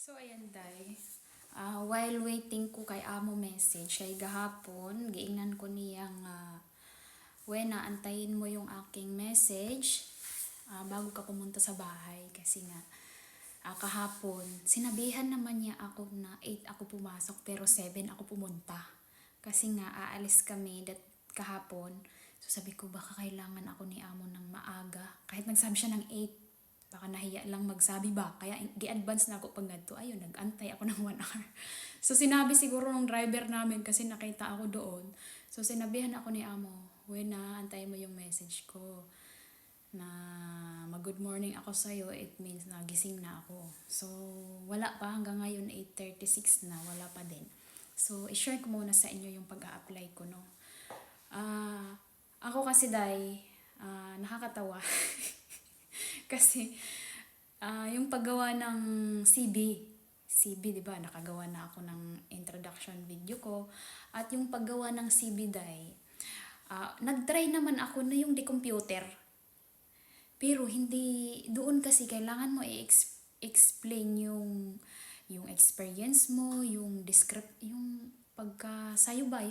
So, ayan, day. While waiting ko kay amo message, ay gahapon, giingnan ko niyang, Wena, antayin mo yung aking message bago ka pumunta sa bahay. Kasi nga, kahapon, sinabihan naman niya ako na 8 ako pumasok pero 7 ako pumunta. Kasi nga, aalis kami kahapon. So, sabi ko, baka kailangan ako ni amo ng maaga. Kahit nagsabi siya ng 8, baka nahiya lang magsabi ba. Kaya gi-advance na ako pag ganito. Ayun, nag-antay ako ng 1 hour. So sinabi siguro ng driver namin kasi nakita ako doon. So sinabihan ako ni amo, Wena, antayin mo yung message ko na mag-good morning ako sa'yo. It means na gising na ako. So wala pa hanggang ngayon 8:36 na, wala pa din. So i-share ko muna sa inyo yung pag-a-apply ko, no. Ako kasi nakakatawa. Kasi yung paggawa ng CB, di ba? Nakagawa na ako ng introduction video ko. At yung paggawa ng CB, nag-try naman ako na yung computer. Pero hindi, doon kasi kailangan mo i-explain yung experience mo, yung pagka-sayo ba,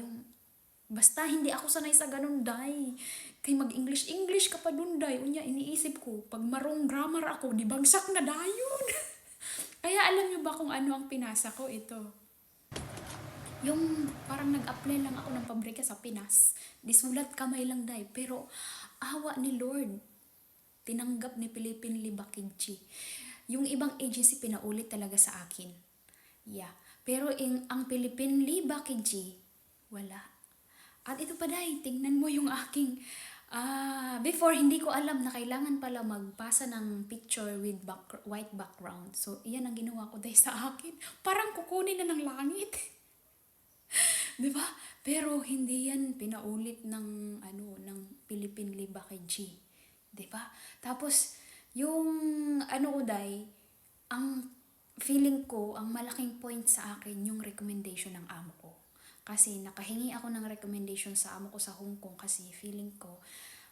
basta hindi ako sanay sa ganun, day. Kay mag-English ka pa dun, day. Unya, iniisip ko, pag marong grammar ako, di bagsak na dayon. Kaya alam niyo ba kung ano ang pinasa ko? Ito. Yung parang nag-apply lang ako ng pabrika sa Pinas. Disulat kamay lang, day. Pero awa ni Lord, tinanggap ni Philippine Libakidji. Yung ibang agency pinaulit talaga sa akin. Yeah. Pero ang Philippine Libakidji, wala. At ito pa, day, tingnan mo yung aking, before hindi ko alam na kailangan pala magpasa ng picture with white background. So, iyan ang ginawa ko, day, sa akin. Parang kukunin na ng langit. Diba? Pero hindi yan pinaulit ng Philippine Libakidji. Diba? Tapos, yung day, ang feeling ko, ang malaking point sa akin, yung recommendation ng amo ko. Kasi nakahingi ako ng recommendation sa amo ko sa Hong Kong kasi feeling ko,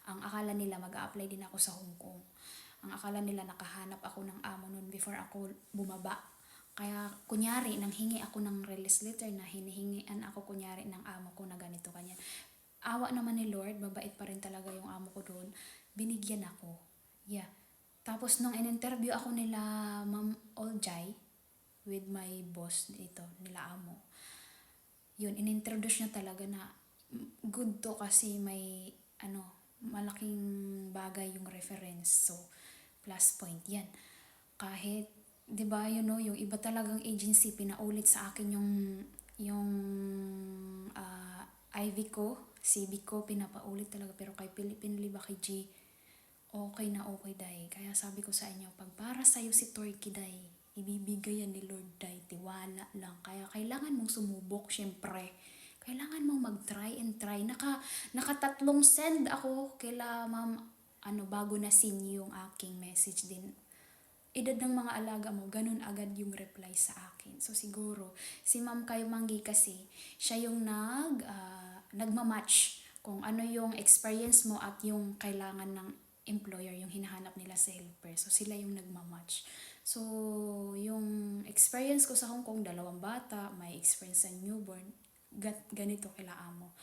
ang akala nila mag-a-apply din ako sa Hong Kong. Ang akala nila nakahanap ako ng amo nun before ako bumaba. Kaya kunyari, nang hingi ako ng release letter na hinihingian ako kunyari ng amo ko na ganito kanya. Awa naman ni Lord, mabait pa rin talaga yung amo ko doon. Binigyan ako. Yeah. Tapos nung in-interview ako nila Ma'am Oljay with my boss dito, nila amo. Yun, in-introduce niya talaga na good to kasi may malaking bagay yung reference. So, plus point yan. Kahit, di ba, yung iba talagang agency, pinaulit sa akin yung IV ko, CB ko, pinapaulit talaga. Pero kay Philippine Libakidji, okay na okay, day. Kaya sabi ko sa inyo, pag para sa'yo si Turkey, day, ibibigay yan ni Lord, day. Tiwala lang. Kaya kailangan mong sumubok, syempre. Kailangan mong mag-try and try. Nakatatlong send ako kila ma'am, bago na sin yung aking message din. Edad ng mga alaga mo, ganun agad yung reply sa akin. So siguro, si Ma'am Kayo Manggi kasi, siya yung nagmamatch kung ano yung experience mo at yung kailangan ng employer, yung hinahanap nila sa helper. So sila yung nagmamatch. So yung experience ko sa Hong Kong, 2 bata, may experience sa newborn, ganito kila amo.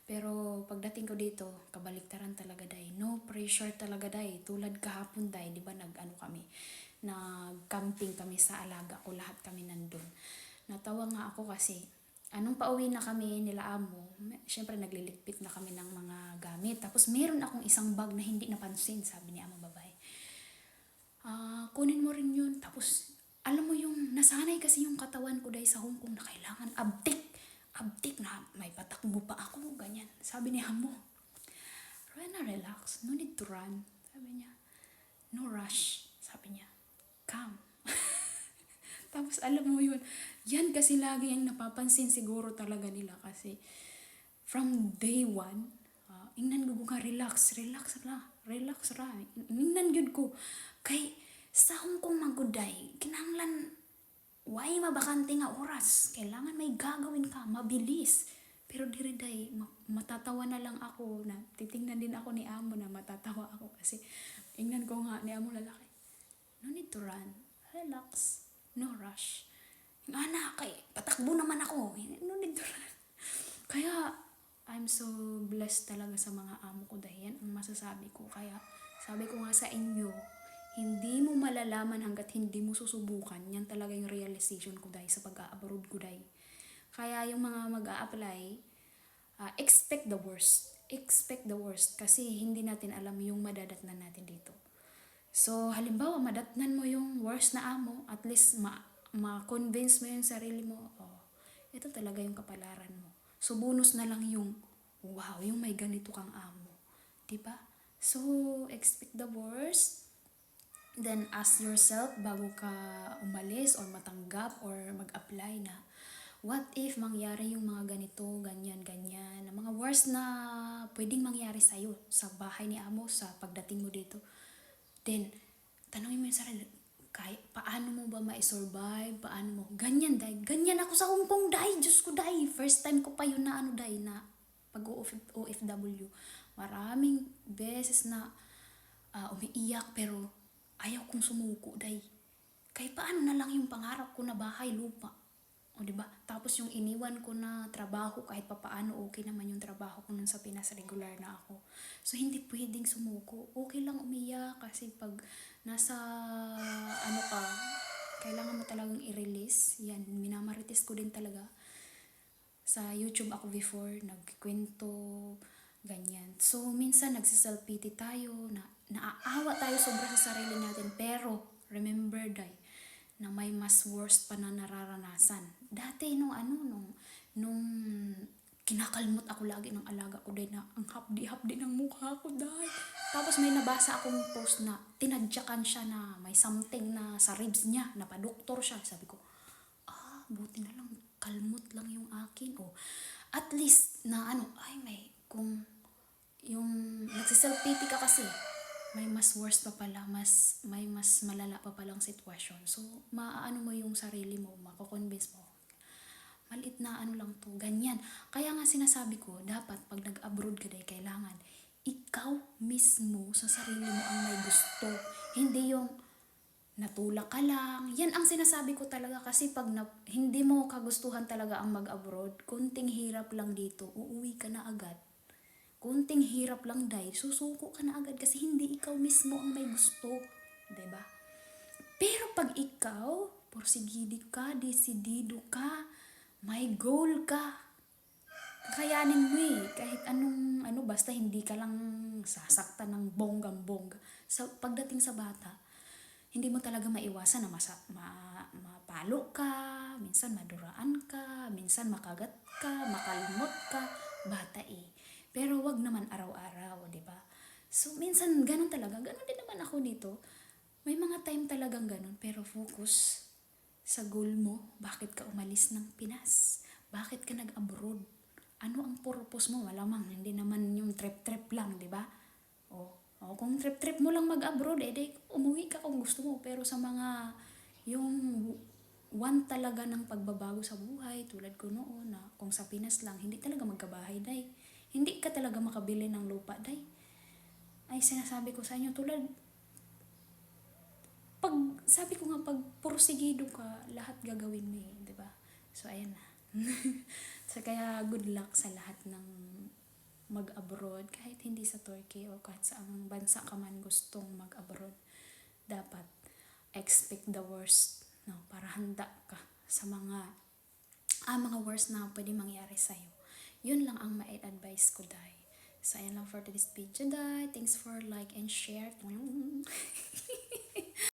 Pero pagdating ko dito, kabaliktaran talaga, day. No pressure talaga, day. Tulad kahapon, day, di ba nag-camping kami sa alaga ko, lahat kami nandun. Natawa nga ako kasi, anong pauwi na kami nila amo, syempre nagliligpit na kami ng mga gamit. Tapos meron akong isang bag na hindi napansin, sabi ni amo babae. Kunin mo rin yun. Tapos, alam mo yung, nasanay kasi yung katawan ko dahil sa Hong Kong na kailangan abtik na may patakbo pa ako, ganyan. Sabi ni amo, Rena, relax, no need to run. Sabi niya, no rush, sabi niya, calm. Tapos alam mo yun, yan kasi lagi ang napapansin siguro talaga nila kasi from day 1, ingnan ko ka, relax ra. Ingnan yun ko. Kay sa Hong Kong maguday, kinahanglan, why mabakante nga oras? Kailangan may gagawin ka, mabilis. Pero diri, day, matatawa na lang ako na titingnan din ako ni amo na matatawa ako kasi ingnan ko nga ni amo lalaki. No need to run. Relax. No rush. Yung anak, kay patakbo naman ako. No need to rush. Kaya, I'm so blessed talaga sa mga amo ko dahil yan ang masasabi ko. Kaya, sabi ko nga sa inyo, hindi mo malalaman hanggat hindi mo susubukan. Yan talaga yung realization ko dahil sa pag-a-abroad ko dahil. Kaya yung mga mag-a-apply, expect the worst. Expect the worst kasi hindi natin alam yung madadatnan natin dito. So, halimbawa, madatnan mo yung worst na amo, at least ma-convince mo yung sarili mo, oh, ito talaga yung kapalaran mo. So, bonus na lang yung, wow, yung may ganito kang amo. Diba? So, expect the worst. Then, ask yourself bago ka umalis or matanggap or mag-apply na, what if mangyari yung mga ganito, ganyan, ganyan, na mga worst na pwedeng mangyari sa'yo sa bahay ni amo, sa pagdating mo dito. Then, tanongin mo yung sarili, paano mo ba ma-survive? Paano mo? Ganyan, day. Ganyan ako sa Hong Kong, day. Diyos ko, day. First time ko pa yun na day, na pag-OFW. Maraming beses na umiiyak, pero ayaw kong sumuko, day. Kaya paano na lang yung pangarap ko na bahay, lupa? O, diba? Tapos yung iniwan ko na trabaho, kahit papaano okay naman yung trabaho ko nun sa Pinas, regular na ako. So, hindi pwedeng sumuko. Okay lang umiyak kasi pag nasa, kailangan mo talagang i-release. Yan, minamarites ko din talaga. Sa YouTube ako before, nagkwento, ganyan. So, minsan nagsiself-pity tayo, naaawa tayo sobra sa sarili natin. Pero, remember, day, na may mas worst pa na nararanasan. Dati nung kinakalmot ako lagi ng alaga ko dahil na ang hapdi-hapdi ng mukha ko dahil. Tapos may nabasa akong post na tinadyakan siya na may something na sa ribs niya, napadoktor siya. Sabi ko, buti na lang, kalmot lang yung akin. O, at least na kung yung nagsiself-pity ka kasi, may mas worse pa pala, may mas malala pa palang sitwasyon. So, maaano mo yung sarili mo, mako-convince mo. Maliit na lang to, ganyan. Kaya nga sinasabi ko, dapat pag nag-abroad ka dahil kailangan, ikaw mismo sa sarili mo ang may gusto. Hindi yung natulak ka lang. Yan ang sinasabi ko talaga kasi pag hindi mo kagustuhan talaga ang mag-abroad, kunting hirap lang dito, uuwi ka na agad. Kunting hirap lang dahil susuko ka na agad kasi hindi ikaw mismo ang may gusto. Diba? Pero pag ikaw, porsigido ka, desidido ka, may goal ka, kakayanin mo kahit anong, basta hindi ka lang sasaktan ng bonggang-bongga. Pagdating sa bata, hindi mo talaga maiwasan na mapalo ka, minsan maduraan ka, minsan makagat ka, makalmot ka, bata Pero wag naman araw-araw, di ba? So, minsan ganun talaga. Ganun din naman ako dito. May mga time talagang ganun, pero focus sa goal mo. Bakit ka umalis ng Pinas? Bakit ka nag-abroad? Ano ang purpose mo? Malamang, hindi naman yung trip-trip lang, di ba? O kung trip-trip mo lang mag-abroad, umuwi ka kung gusto mo. Pero sa mga, yung one talaga ng pagbabago sa buhay, tulad ko noon, na kung sa Pinas lang, hindi talaga magkabahay, day. Hindi ka talaga makabili ng lupa, day. Ay, sinasabi ko sa inyo, sabi ko nga, pag porsigido ka, lahat gagawin mo di ba? So, ayan na. So, kaya good luck sa lahat ng mag-abroad, kahit hindi sa Turkey o kahit sa ang bansa ka man gustong mag-abroad. Dapat expect the worst, no? Para handa ka sa mga worst na pwede mangyari sa'yo. Yun lang ang ma-advise ko, day. So, ayan lang for today's video, day. Thanks for like and share.